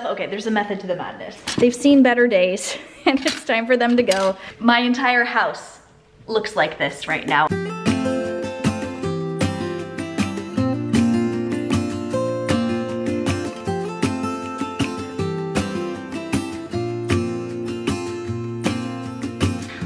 Okay, there's a method to the madness. They've seen better days and it's time for them to go. My entire house looks like this right now.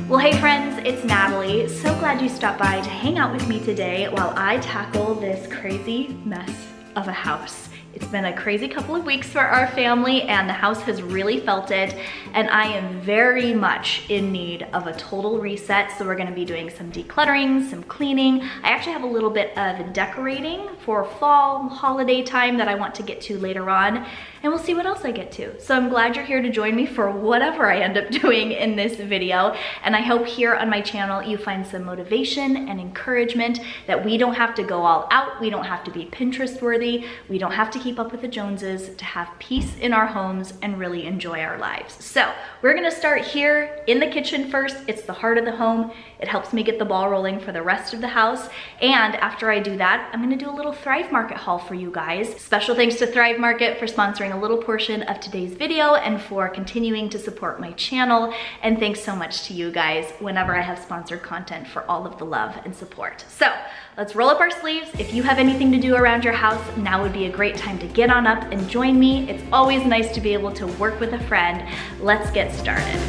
Well, hey friends, it's Natalie. So glad you stopped by to hang out with me today while I tackle this crazy mess of a house. It's been a crazy couple of weeks for our family and the house has really felt it, and I am very much in need of a total reset. So we're gonna be doing some decluttering, some cleaning. I actually have a little bit of decorating for fall holiday time that I want to get to later on, and we'll see what else I get to. So I'm glad you're here to join me for whatever I end up doing in this video, and I hope here on my channel you find some motivation and encouragement that we don't have to go all out, we don't have to be Pinterest worthy, we don't have to keep up with the Joneses to have peace in our homes and really enjoy our lives. So we're gonna start here in the kitchen first. It's the heart of the home. It helps me get the ball rolling for the rest of the house. And after I do that, I'm gonna do a little Thrive Market haul for you guys. Special thanks to Thrive Market for sponsoring a little portion of today's video and for continuing to support my channel. And thanks so much to you guys whenever I have sponsored content for all of the love and support. So let's roll up our sleeves. If you have anything to do around your house, now would be a great time to get on up and join me. It's always nice to be able to work with a friend. Let's get started.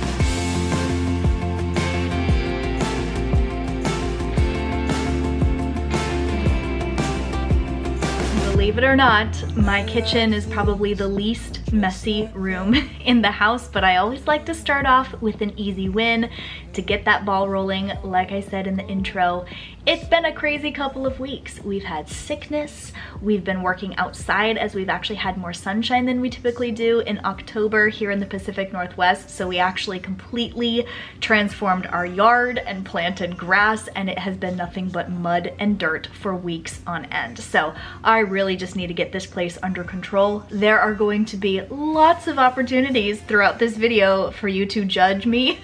Believe it or not, my kitchen is probably the least messy room in the house, but I always like to start off with an easy win to get that ball rolling. Like I said in the intro, it's been a crazy couple of weeks. We've had sickness, we've been working outside as we've actually had more sunshine than we typically do in October here in the Pacific Northwest, so we actually completely transformed our yard and planted grass, and it has been nothing but mud and dirt for weeks on end. So I really just need to get this place under control. There are going to be lots of opportunities throughout this video for you to judge me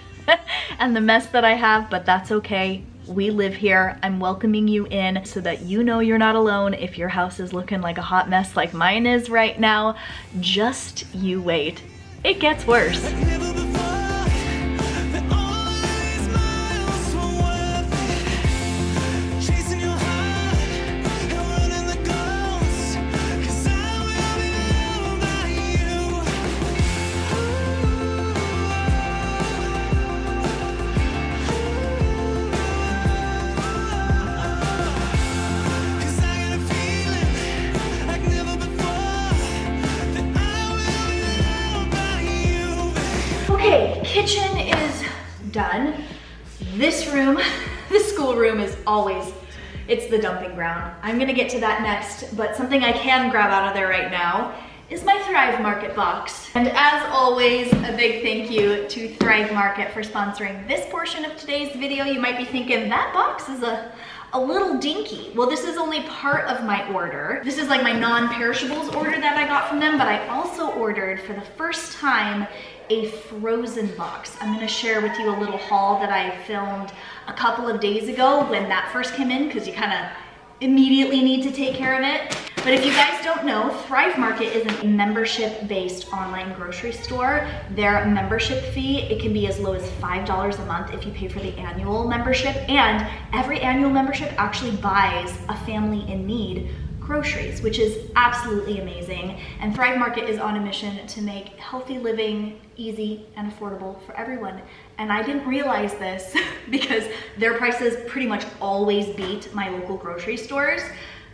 and the mess that I have, but that's okay. We live here. I'm welcoming you in so that you know you're not alone if your house is looking like a hot mess like mine is right now. Just you wait. It gets worse. Kitchen is done. This room, this school room is always, it's the dumping ground. I'm gonna get to that next, but something I can grab out of there right now is my Thrive Market box. And as always, a big thank you to Thrive Market for sponsoring this portion of today's video. You might be thinking, that box is a little dinky. Well, this is only part of my order. This is like my non-perishables order that I got from them, but I also ordered for the first time a frozen box. I'm gonna share with you a little haul that I filmed a couple of days ago when that first came in, because you kind of immediately need to take care of it. But if you guys don't know, Thrive Market is a membership-based online grocery store. Their membership fee, it can be as low as $5 a month if you pay for the annual membership, and every annual membership actually buys a family in need groceries, which is absolutely amazing. And Thrive Market is on a mission to make healthy living easy and affordable for everyone. And I didn't realize this because their prices pretty much always beat my local grocery stores.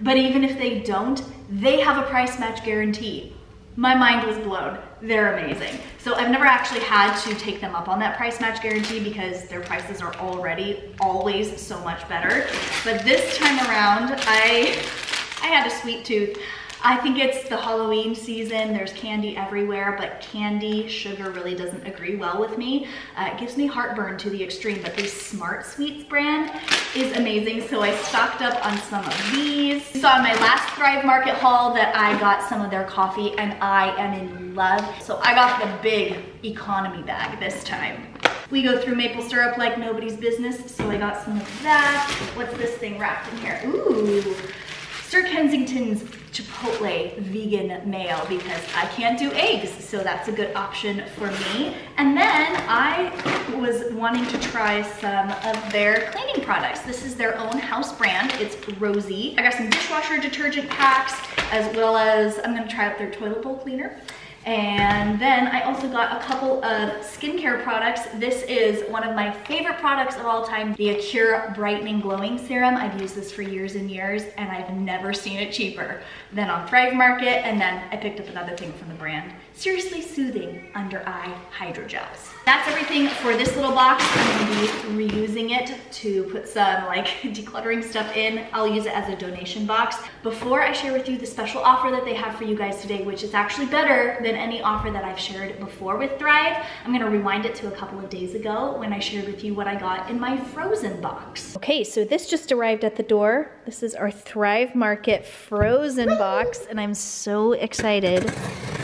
But even if they don't, they have a price match guarantee. My mind was blown. They're amazing. So I've never actually had to take them up on that price match guarantee because their prices are already always so much better. But this time around, I had a sweet tooth. I think it's the Halloween season. There's candy everywhere, but candy, sugar really doesn't agree well with me. It gives me heartburn to the extreme, but this Smart Sweets brand is amazing. So I stocked up on some of these. You saw in my last Thrive Market haul that I got some of their coffee and I am in love. So I got the big economy bag this time. We go through maple syrup like nobody's business, so I got some of that. What's this thing wrapped in here? Ooh, Sir Kensington's Chipotle vegan mayo because I can't do eggs, so that's a good option for me. And then I was wanting to try some of their cleaning products. This is their own house brand. It's Rosie. I got some dishwasher detergent packs, as well as I'm gonna try out their toilet bowl cleaner. And then I also got a couple of skincare products. This is one of my favorite products of all time, the Acure Brightening Glowing Serum. I've used this for years and years, and I've never seen it cheaper than on Thrive Market. And then I picked up another thing from the brand, Seriously Soothing Under Eye Hydrogels. That's everything for this little box. I'm gonna be reusing it to put some like decluttering stuff in. I'll use it as a donation box. Before I share with you the special offer that they have for you guys today, which is actually better than any offer that I've shared before with Thrive, I'm gonna rewind it to a couple of days ago when I shared with you what I got in my frozen box. Okay, so this just arrived at the door. This is our Thrive Market frozen box, and I'm so excited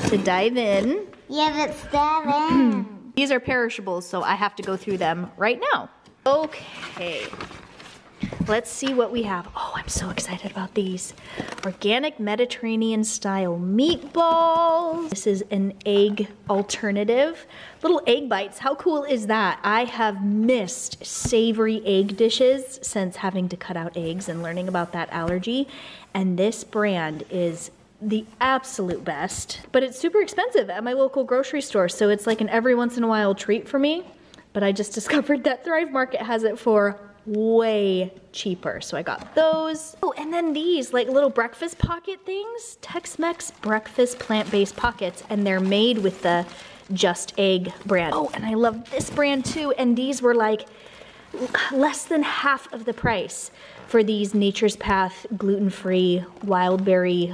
to dive in. Yeah, let's dive in. These are perishables, so I have to go through them right now. Okay, let's see what we have. Oh, I'm so excited about these. Organic Mediterranean style meatballs. This is an egg alternative. Little egg bites, how cool is that? I have missed savory egg dishes since having to cut out eggs and learning about that allergy. And this brand is the absolute best, but it's super expensive at my local grocery store, so it's like an every once in a while treat for me. But I just discovered that Thrive Market has it for way cheaper, so I got those. Oh, and then these like little breakfast pocket things, Tex-Mex breakfast plant-based pockets, and they're made with the Just Egg brand. Oh, and I love this brand too, and these were like less than half of the price for these Nature's Path gluten-free wild berry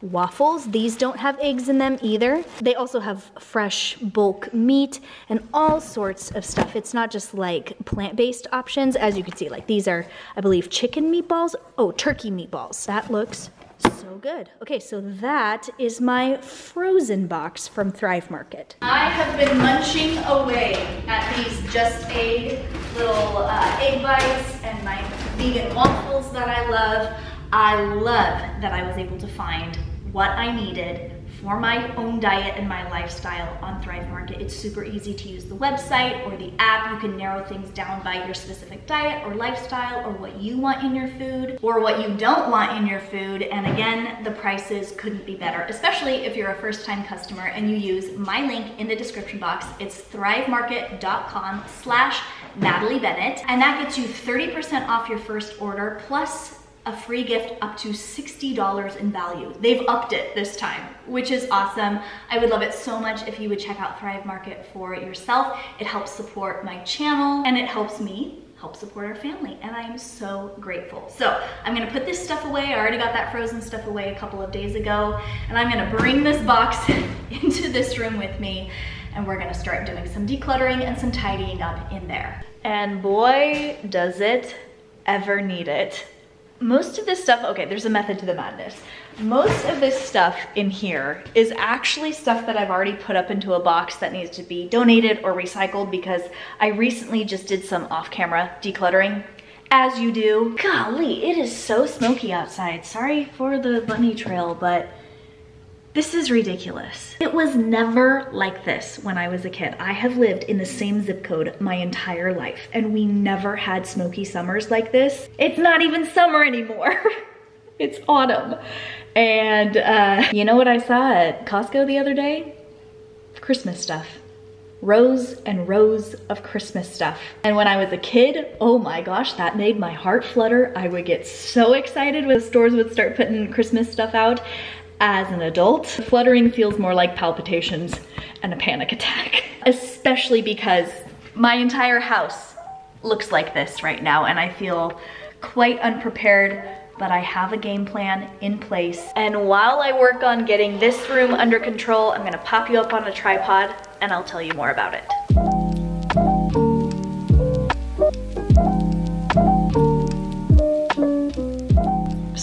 waffles. These don't have eggs in them either. They also have fresh bulk meat and all sorts of stuff. It's not just like plant-based options. As you can see, like these are, I believe, chicken meatballs. Oh, turkey meatballs. That looks so good. Okay, so that is my frozen box from Thrive Market. I have been munching away at these Just Egg little egg bites and my vegan waffles that I love. I love that I was able to find what I needed for my own diet and my lifestyle on Thrive Market. It's super easy to use the website or the app. You can narrow things down by your specific diet or lifestyle or what you want in your food or what you don't want in your food. And again, the prices couldn't be better, especially if you're a first-time customer and you use my link in the description box. It's thrivemarket.com/Natalie Bennett, and that gets you 30% off your first order plus a free gift up to $60 in value. They've upped it this time, which is awesome. I would love it so much if you would check out Thrive Market for yourself. It helps support my channel and it helps me help support our family, and I am so grateful. So I'm gonna put this stuff away. I already got that frozen stuff away a couple of days ago, and I'm gonna bring this box into this room with me, and we're gonna start doing some decluttering and some tidying up in there. And boy, does it ever need it. Most of this stuff, okay, there's a method to the madness. Most of this stuff in here is actually stuff that I've already put up into a box that needs to be donated or recycled because I recently just did some off-camera decluttering, as you do. Golly, it is so smoky outside. Sorry for the bunny trail, but this is ridiculous. It was never like this when I was a kid. I have lived in the same zip code my entire life, and we never had smoky summers like this. It's not even summer anymore. It's autumn. And you know what I saw at Costco the other day? Christmas stuff. Rows and rows of Christmas stuff. And when I was a kid, oh my gosh, that made my heart flutter. I would get so excited when the stores would start putting Christmas stuff out. As an adult, fluttering feels more like palpitations and a panic attack, especially because my entire house looks like this right now and I feel quite unprepared, but I have a game plan in place. And while I work on getting this room under control, I'm gonna pop you up on a tripod and I'll tell you more about it.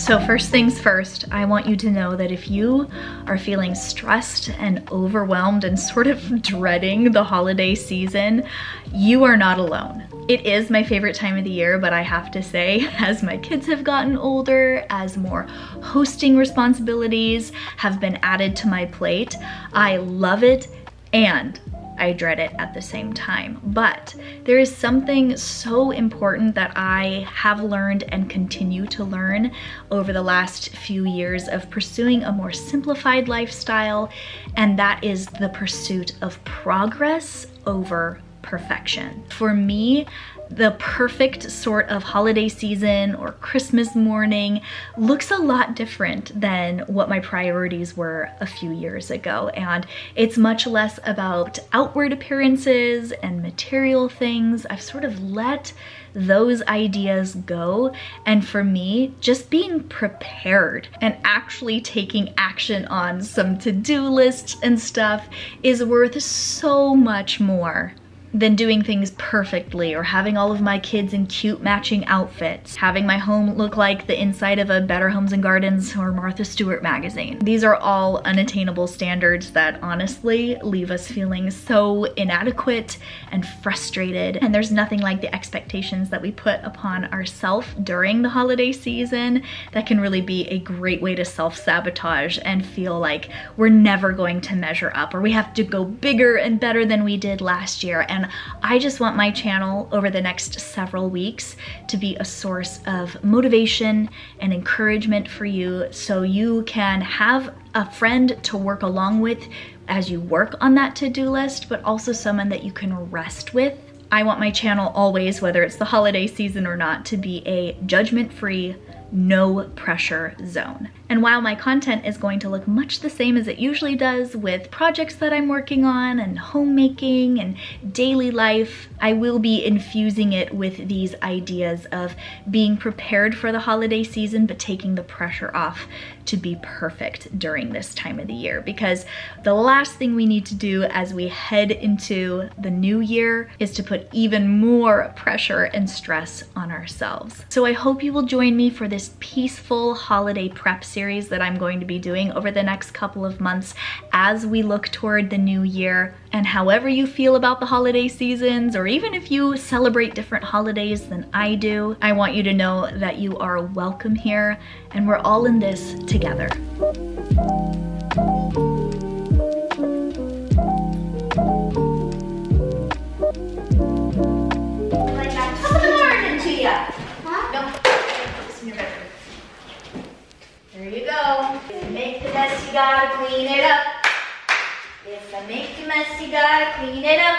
So first things first, I want you to know that if you are feeling stressed and overwhelmed and sort of dreading the holiday season, you are not alone. It is my favorite time of the year, but I have to say, as my kids have gotten older, as more hosting responsibilities have been added to my plate, I love it and I dread it at the same time. But there is something so important that I have learned and continue to learn over the last few years of pursuing a more simplified lifestyle, and that is the pursuit of progress over perfection. For me, the perfect sort of holiday season or Christmas morning looks a lot different than what my priorities were a few years ago. And it's much less about outward appearances and material things. I've sort of let those ideas go. And for me, just being prepared and actually taking action on some to-do lists and stuff is worth so much more than doing things perfectly or having all of my kids in cute matching outfits, having my home look like the inside of a Better Homes and Gardens or Martha Stewart magazine. These are all unattainable standards that honestly leave us feeling so inadequate and frustrated. And there's nothing like the expectations that we put upon ourselves during the holiday season that can really be a great way to self-sabotage and feel like we're never going to measure up or we have to go bigger and better than we did last year. And I just want my channel over the next several weeks to be a source of motivation and encouragement for you, so you can have a friend to work along with as you work on that to-do list, but also someone that you can rest with. I want my channel always, whether it's the holiday season or not, to be a judgment-free, no pressure zone. And while my content is going to look much the same as it usually does with projects that I'm working on and homemaking and daily life, I will be infusing it with these ideas of being prepared for the holiday season, but taking the pressure off to be perfect during this time of the year. Because the last thing we need to do as we head into the new year is to put even more pressure and stress on ourselves. So I hope you will join me for this peaceful holiday prep series that I'm going to be doing over the next couple of months as we look toward the new year. And however you feel about the holiday seasons, or even if you celebrate different holidays than I do, I want you to know that you are welcome here and we're all in this together. Like that. Top of the morning to ya. Huh? No, it's in your bedroom. There you go. If you make the mess, you gotta clean it up. If I make the mess, you gotta clean it up.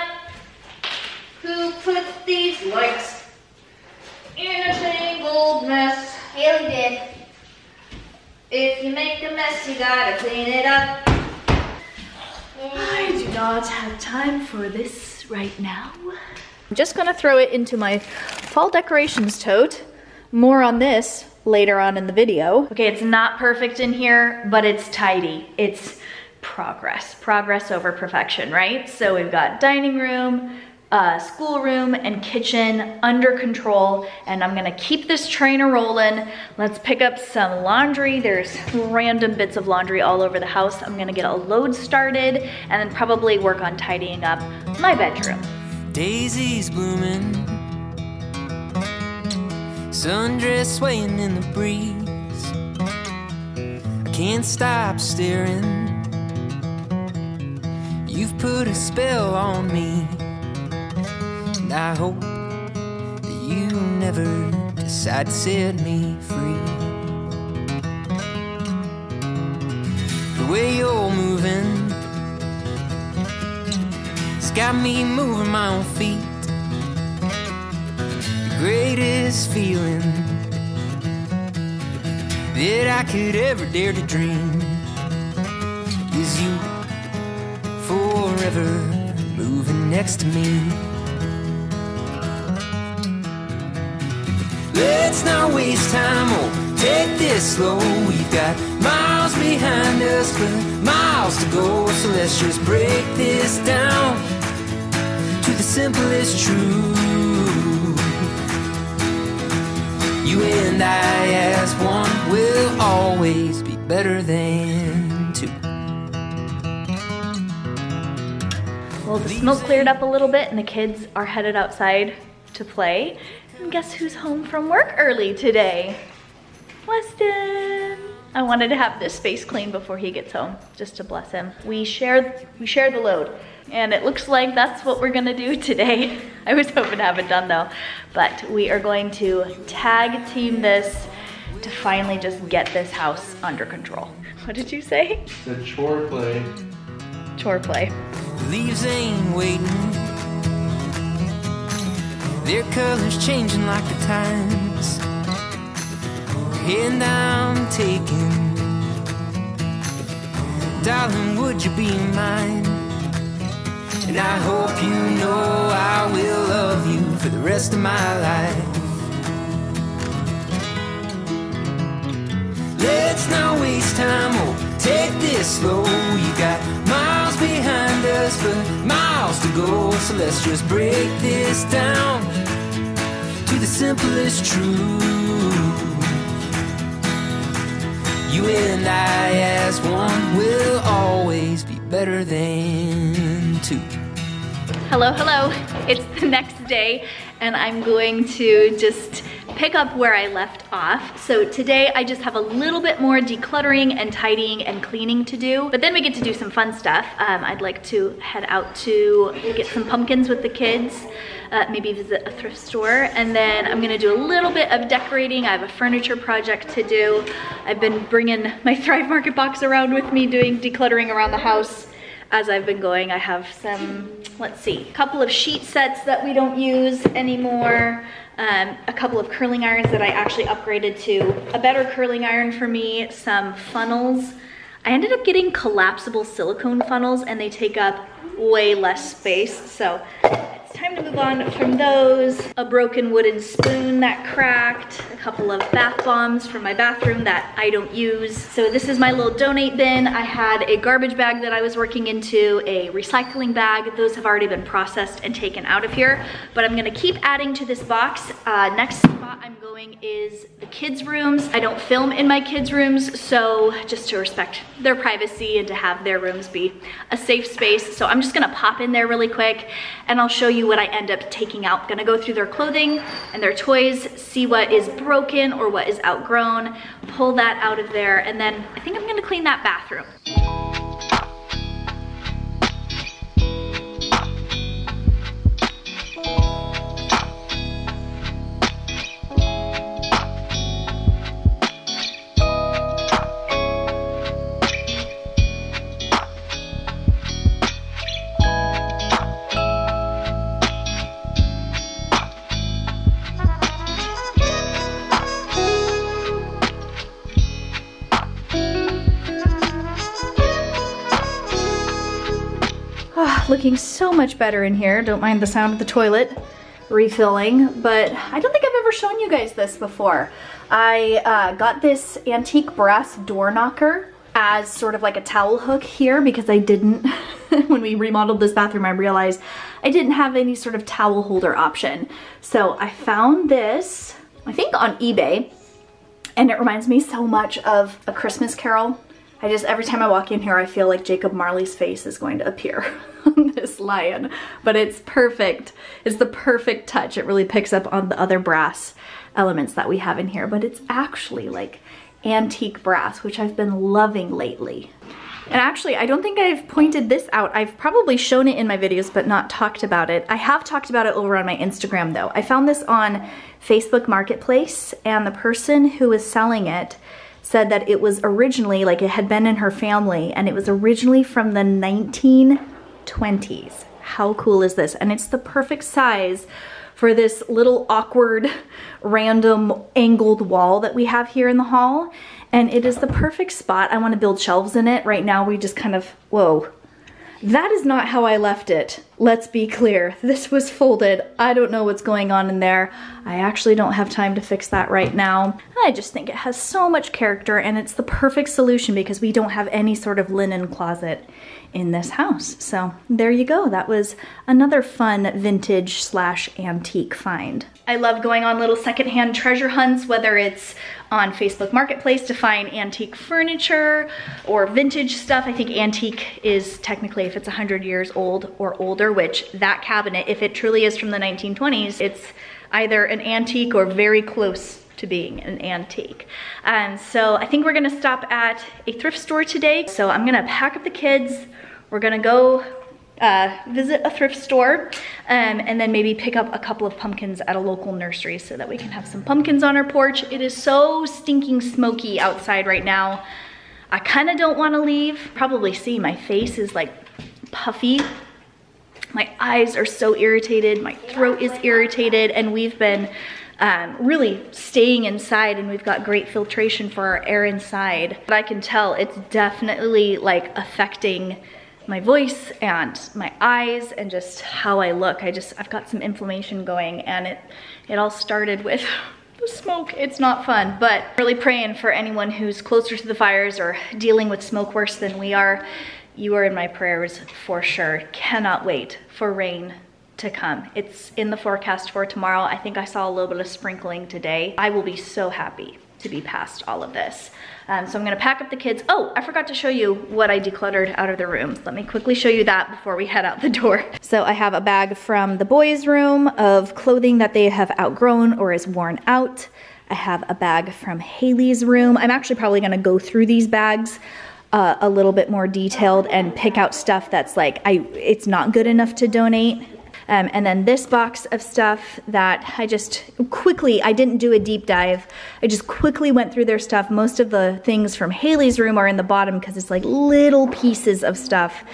Who put these lights in a tangled mess? Haley did. If you make a mess, you gotta clean it up. I do not have time for this right now. I'm just gonna throw it into my fall decorations tote. More on this later on in the video. Okay, it's not perfect in here, but it's tidy. It's progress over perfection, right? So we've got dining room, schoolroom, and kitchen under control, and I'm gonna keep this train rolling. Let's pick up some laundry. There's random bits of laundry all over the house. I'm gonna get a load started and then probably work on tidying up my bedroom. Daisies blooming, sundress swaying in the breeze. I can't stop staring. You've put a spell on me, and I hope that you never decide to set me free. The way you're moving, it's got me moving my own feet. The greatest feeling that I could ever dare to dream is you forever moving next to me. Let's not waste time or take this slow. We've got miles behind us but miles to go. So let's just break this down to the simplest truth. You and I as one. will always be better than two. Well, the smoke cleared up a little bit and the kids are headed outside to play. And guess who's home from work early today? Weston. I wanted to have this space clean before he gets home, just to bless him. We share the load, and it looks like that's what we're gonna do today. I was hoping to have it done though, but we are going to tag team this to finally just get this house under control. What did you say? The chore play. Chore play. Leaves ain't waiting, their colors changing like the times, and I'm taking, darling, would you be mine? And I hope you know I will love you for the rest of my life. Let's not waste time, oh, take this slow. You got miles behind us, but miles to go. So let's just break this down to the simplest truth. You and I as one will always be better than two. Hello, hello. It's the next day and I'm going to just pick up where I left off. So today I just have a little bit more decluttering and tidying and cleaning to do, but then we get to do some fun stuff. I'd like to head out to get some pumpkins with the kids, maybe visit a thrift store, and then I'm gonna do a little bit of decorating. I have a furniture project to do. I've been bringing my Thrive Market box around with me, doing decluttering around the house as I've been going. I have some, let's see, a couple of sheet sets that we don't use anymore, a couple of curling irons that I actually upgraded to a better curling iron for me, some funnels. I ended up getting collapsible silicone funnels and they take up way less space, so it's time to move on from those. A broken wooden spoon that cracked, a couple of bath bombs from my bathroom that I don't use. So this is my little donate bin. I had a garbage bag that I was working into, a recycling bag. Those have already been processed and taken out of here, but I'm gonna keep adding to this box. Next spot I'm going is the kids' rooms. I don't film in my kids' rooms, so just to respect their privacy and to have their rooms be a safe space. So I'm just gonna pop in there really quick and I'll show you what I end up taking out. Gonna go through their clothing and their toys, see what is broken or what is outgrown, pull that out of there, and then I think I'm gonna clean that bathroom. Looking so much better in here. Don't mind the sound of the toilet refilling, but I don't think I've ever shown you guys this before. I got this antique brass door knocker as sort of like a towel hook here because I didn't, when we remodeled this bathroom, I realized I didn't have any sort of towel holder option. So I found this, I think on eBay, and it reminds me so much of A Christmas Carol. Every time I walk in here, I feel like Jacob Marley's face is going to appear on this lion, but it's perfect. It's the perfect touch. It really picks up on the other brass elements that we have in here, but it's actually like antique brass, which I've been loving lately. And actually, I don't think I've pointed this out. I've probably shown it in my videos, but not talked about it. I have talked about it over on my Instagram though. I found this on Facebook Marketplace, and the person who was selling it said that it was originally, like it had been in her family, and it was originally from the 1920s. How cool is this? And it's the perfect size for this little awkward, random angled wall that we have here in the hall. And it is the perfect spot. I want to build shelves in it. Right now we just kind of, whoa. That is not how I left it. Let's be clear. This was folded. I don't know what's going on in there. I actually don't have time to fix that right now. I just think it has so much character, and it's the perfect solution because we don't have any sort of linen closet in this house. So there you go. That was another fun vintage / antique find. I love going on little secondhand treasure hunts, whether it's on Facebook Marketplace to find antique furniture or vintage stuff. I think antique is technically if it's 100 years old or older, which that cabinet, if it truly is from the 1920s, it's either an antique or very close to being an antique. So I think we're gonna stop at a thrift store today. So I'm gonna pack up the kids. We're gonna go visit a thrift store and then maybe pick up a couple of pumpkins at a local nursery so that we can have some pumpkins on our porch. It is so stinking smoky outside right now. I kind of don't want to leave. Probably see my face is like puffy. My eyes are so irritated. My throat is irritated, and we've been really staying inside, and we've got great filtration for our air inside. But I can tell it's definitely like affecting my voice and my eyes and just how I look. I've got some inflammation going, and it all started with the smoke. It's not fun, but really praying for anyone who's closer to the fires or dealing with smoke worse than we are. You are in my prayers for sure. Cannot wait for rain to come. It's in the forecast for tomorrow. I think I saw a little bit of sprinkling today. I will be so happy to be past all of this. So I'm gonna pack up the kids. Oh, I forgot to show you what I decluttered out of the room. Let me quickly show you that before we head out the door. So I have a bag from the boys' room of clothing that they have outgrown or is worn out. I have a bag from Haley's room. I'm actually probably gonna go through these bags a little bit more detailed and pick out stuff that's like, it's not good enough to donate. And then this box of stuff that I just quickly, I didn't do a deep dive. I just quickly went through their stuff. Most of the things from Haley's room are in the bottom because it's like little pieces of stuff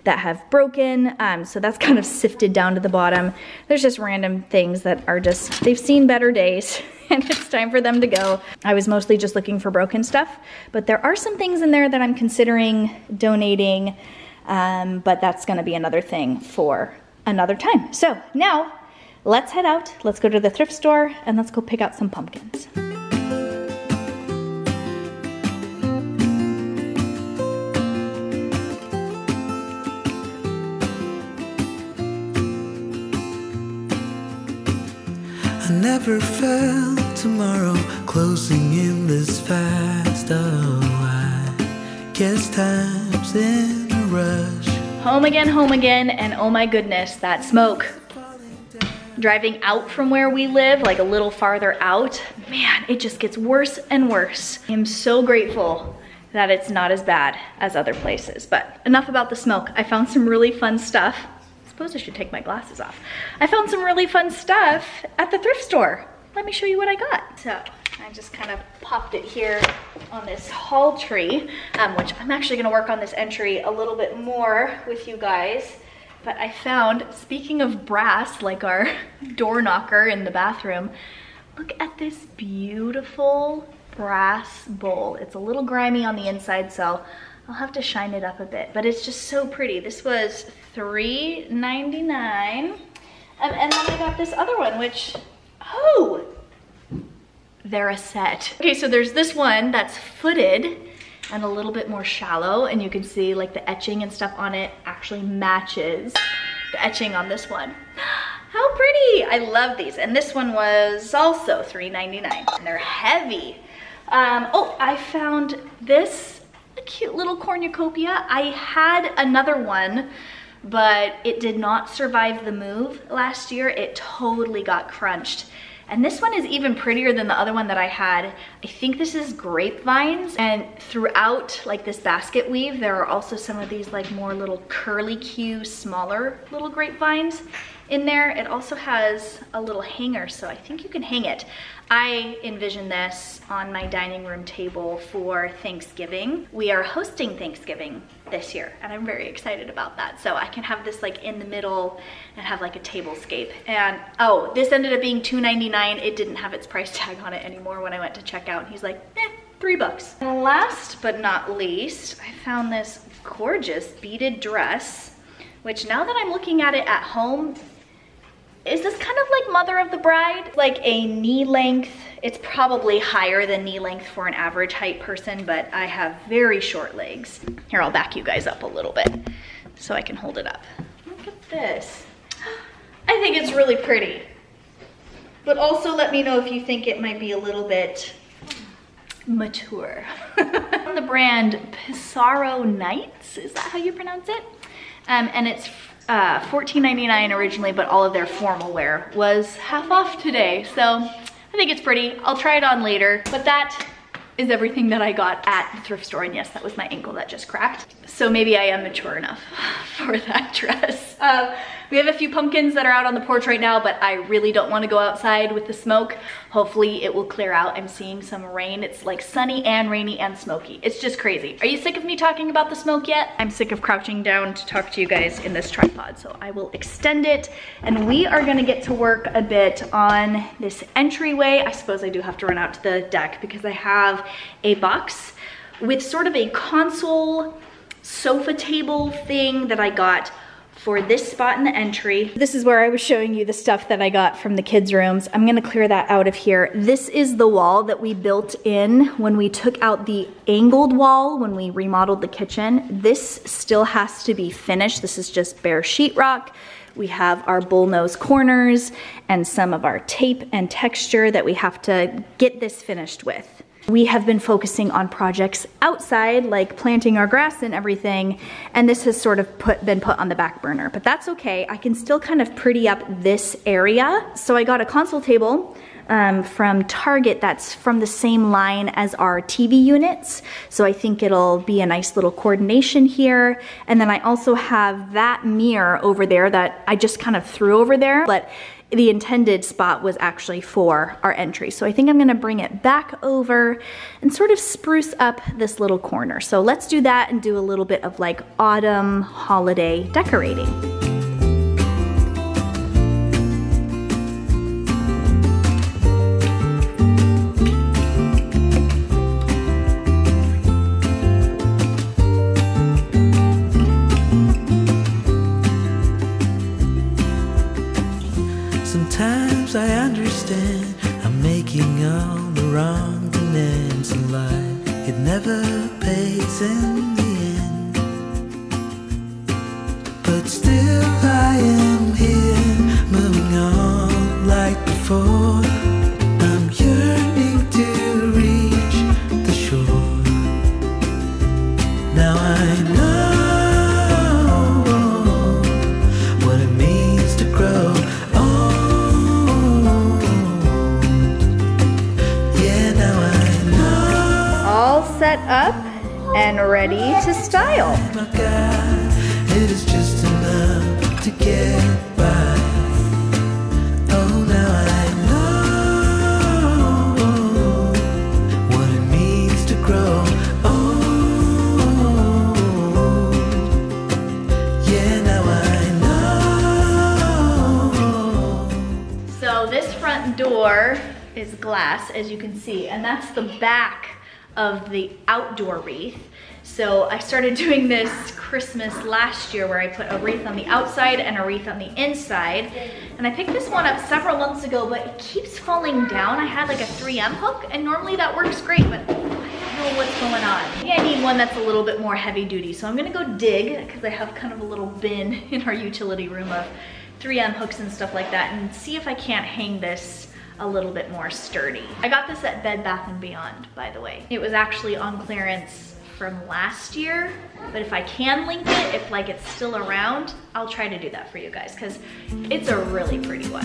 that have broken. So that's kind of sifted down to the bottom. There's just random things that are just, they've seen better days and it's time for them to go. I was mostly just looking for broken stuff, but there are some things in there that I'm considering donating, but that's gonna be another thing for another time. So now let's head out, let's go to the thrift store, and let's go pick out some pumpkins. I never felt tomorrow closing in this fast. Oh, I guess time's in a rush. Home again, and oh my goodness, that smoke. Driving out from where we live, like a little farther out, man, it just gets worse and worse. I'm so grateful that it's not as bad as other places, but enough about the smoke. I found some really fun stuff. I suppose I should take my glasses off. I found some really fun stuff at the thrift store. Let me show you what I got. So I just kind of popped it here on this haul tree, which I'm actually gonna work on this entry a little bit more with you guys. But I found, speaking of brass, like our door knocker in the bathroom, look at this beautiful brass bowl. It's a little grimy on the inside, so I'll have to shine it up a bit, but it's just so pretty. This was $3.99. And then I got this other one, which, oh, they're a set. Okay, so there's this one that's footed and a little bit more shallow, and you can see like the etching and stuff on it actually matches the etching on this one. How pretty! I love these. And this one was also $3.99. And they're heavy. Oh, I found this, a cute little cornucopia. I had another one, but it did not survive the move last year. It totally got crunched. And this one is even prettier than the other one that I had. I think this is grapevines, and throughout like this basket weave, there are also some of these like more little curly Q, smaller little grapevines in there. It also has a little hanger, so I think you can hang it. I envision this on my dining room table for Thanksgiving. We are hosting Thanksgiving this year, and I'm very excited about that. So I can have this like in the middle and have like a tablescape. And oh, this ended up being $2.99. It didn't have its price tag on it anymore when I went to check out. And he's like, $3. And last but not least, I found this gorgeous beaded dress, which now that I'm looking at it at home, is this kind of like Mother of the Bride? Like a knee length. It's probably higher than knee length for an average height person, but I have very short legs. Here, I'll back you guys up a little bit so I can hold it up. Look at this. I think it's really pretty. But also let me know if you think it might be a little bit mature. From the brand Pissarro Nights, is that how you pronounce it? And it's $14.99 originally, but all of their formal wear was half off today. So I think it's pretty. I'll try it on later, but that is everything that I got at the thrift store. And yes, that was my ankle that just cracked. So maybe I am mature enough for that dress. We have a few pumpkins that are out on the porch right now, but I really don't want to go outside with the smoke. Hopefully it will clear out. I'm seeing some rain. It's like sunny and rainy and smoky. It's just crazy. Are you sick of me talking about the smoke yet? I'm sick of crouching down to talk to you guys in this tripod, so I will extend it. And we are gonna get to work a bit on this entryway. I suppose I do have to run out to the deck because I have a box with sort of a console sofa table thing that I got for this spot in the entry. This is where I was showing you the stuff that I got from the kids' rooms. I'm gonna clear that out of here. This is the wall that we built in when we took out the angled wall when we remodeled the kitchen. This still has to be finished. This is just bare sheetrock. We have our bullnose corners and some of our tape and texture that we have to get this finished with. We have been focusing on projects outside, like planting our grass and everything, and this has sort of been put on the back burner, but that's okay. I can still kind of pretty up this area. So I got a console table from Target that's from the same line as our TV units. So I think it'll be a nice little coordination here. And then I also have that mirror over there that I just kind of threw over there, but the intended spot was actually for our entry. So I think I'm gonna bring it back over and sort of spruce up this little corner. So let's do that and do a little bit of like autumn holiday decorating. Sometimes I understand I'm making all the wrong demands in life. It never pays in the end, but still I am here, moving on like before. I'm yearning to reach the shore. Now I know what it means to grow. Set up and ready to style. My God, it is just enough to get by. Oh, now I know what it means to grow. Oh, yeah, now I know. So this front door is glass, as you can see, and that's the back of the outdoor wreath. So I started doing this Christmas last year where I put a wreath on the outside and a wreath on the inside. And I picked this one up several months ago, but it keeps falling down. I had like a 3M hook and normally that works great, but I don't know what's going on. Maybe I need one that's a little bit more heavy duty. So I'm gonna go dig, because I have kind of a little bin in our utility room of 3M hooks and stuff like that, and see if I can't hang this a little bit more sturdy. I got this at Bed Bath & Beyond, by the way. It was actually on clearance from last year, but if I can link it, if like it's still around, I'll try to do that for you guys, because it's a really pretty one.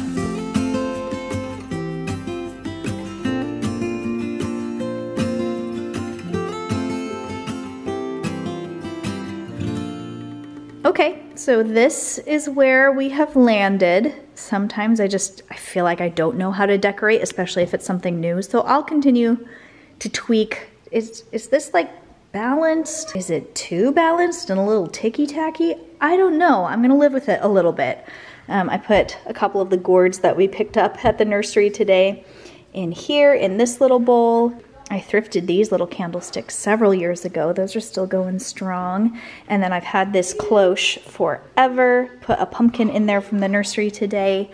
Okay, so this is where we have landed. Sometimes I feel like I don't know how to decorate, especially if it's something new. So I'll continue to tweak. Is this like balanced? Is it too balanced and a little ticky-tacky? I don't know. I'm gonna live with it a little bit. I put a couple of the gourds that we picked up at the nursery today in here, in this little bowl. I thrifted these little candlesticks several years ago. Those are still going strong. And then I've had this cloche forever. Put a pumpkin in there from the nursery today.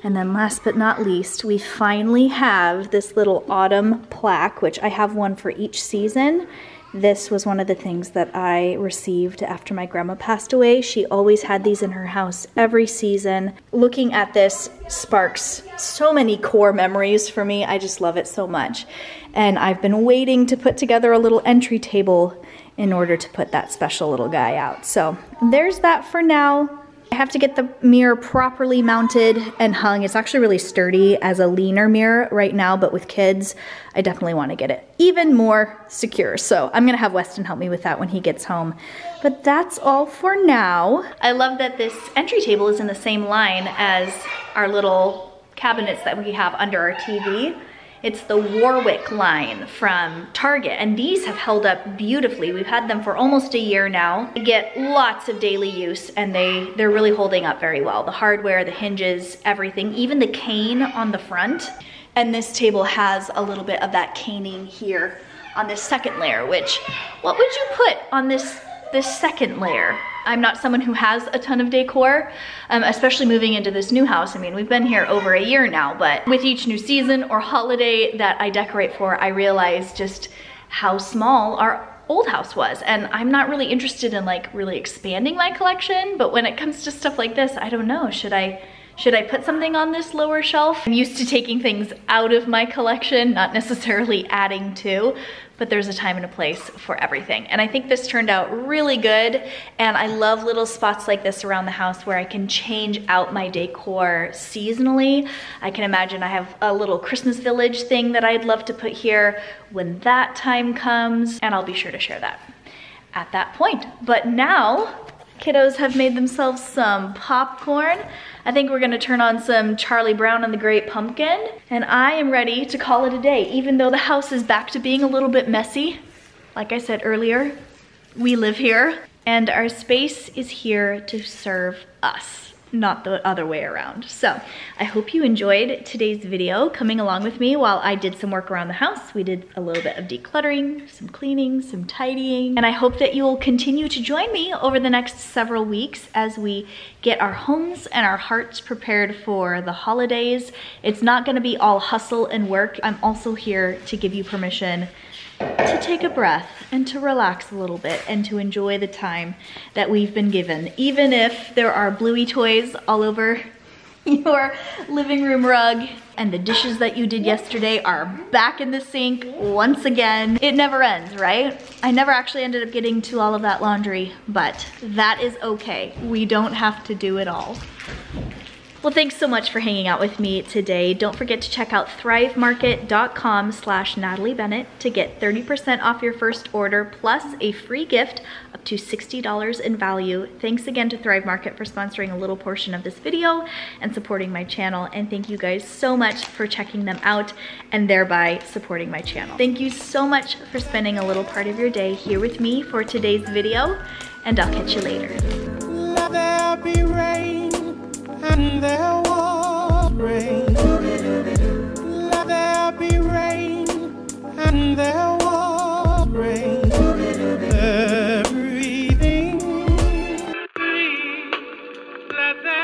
And then last but not least, we finally have this little autumn plaque, which I have one for each season. This was one of the things that I received after my grandma passed away. She always had these in her house every season. Looking at this sparks so many core memories for me. I just love it so much. And I've been waiting to put together a little entry table in order to put that special little guy out. So there's that for now. I have to get the mirror properly mounted and hung. It's actually really sturdy as a leaner mirror right now, but with kids, I definitely want to get it even more secure. So I'm gonna have Weston help me with that when he gets home. But that's all for now. I love that this entry table is in the same line as our little cabinets that we have under our TV. It's the Warwick line from Target, and these have held up beautifully. We've had them for almost a year now. They get lots of daily use, and they're really holding up very well. The hardware, the hinges, everything, even the cane on the front. And this table has a little bit of that caning here on this second layer, which, what would you put on this second layer? I'm not someone who has a ton of decor, especially moving into this new house. I mean, we've been here over a year now, but with each new season or holiday that I decorate for, I realize just how small our old house was. And I'm not really interested in like really expanding my collection, but when it comes to stuff like this, I don't know, should I put something on this lower shelf? I'm used to taking things out of my collection, not necessarily adding to, but there's a time and a place for everything. And I think this turned out really good. And I love little spots like this around the house where I can change out my decor seasonally. I can imagine I have a little Christmas village thing that I'd love to put here when that time comes. And I'll be sure to share that at that point. But now, kiddos have made themselves some popcorn. I think we're gonna turn on some Charlie Brown and the Great Pumpkin, and I am ready to call it a day, even though the house is back to being a little bit messy. Like I said earlier, we live here, and our space is here to serve us, not the other way around. So I hope you enjoyed today's video coming along with me while I did some work around the house. We did a little bit of decluttering, some cleaning, some tidying, and I hope that you will continue to join me over the next several weeks as we get our homes and our hearts prepared for the holidays. It's not gonna be all hustle and work. I'm also here to give you permission to take a breath and to relax a little bit and to enjoy the time that we've been given. Even if there are Bluey toys all over your living room rug and the dishes that you did yesterday are back in the sink once again. It never ends, right? I never actually ended up getting to all of that laundry, but that is okay. We don't have to do it all. Well, thanks so much for hanging out with me today. Don't forget to check out thrivemarket.com/Natalie Bennett to get 30% off your first order plus a free gift up to $60 in value. Thanks again to Thrive Market for sponsoring a little portion of this video and supporting my channel. And thank you guys so much for checking them out and thereby supporting my channel. Thank you so much for spending a little part of your day here with me for today's video, and I'll catch you later. Let there be rain. And there was rain. Let there be rain. And there was rain. Everything. Let there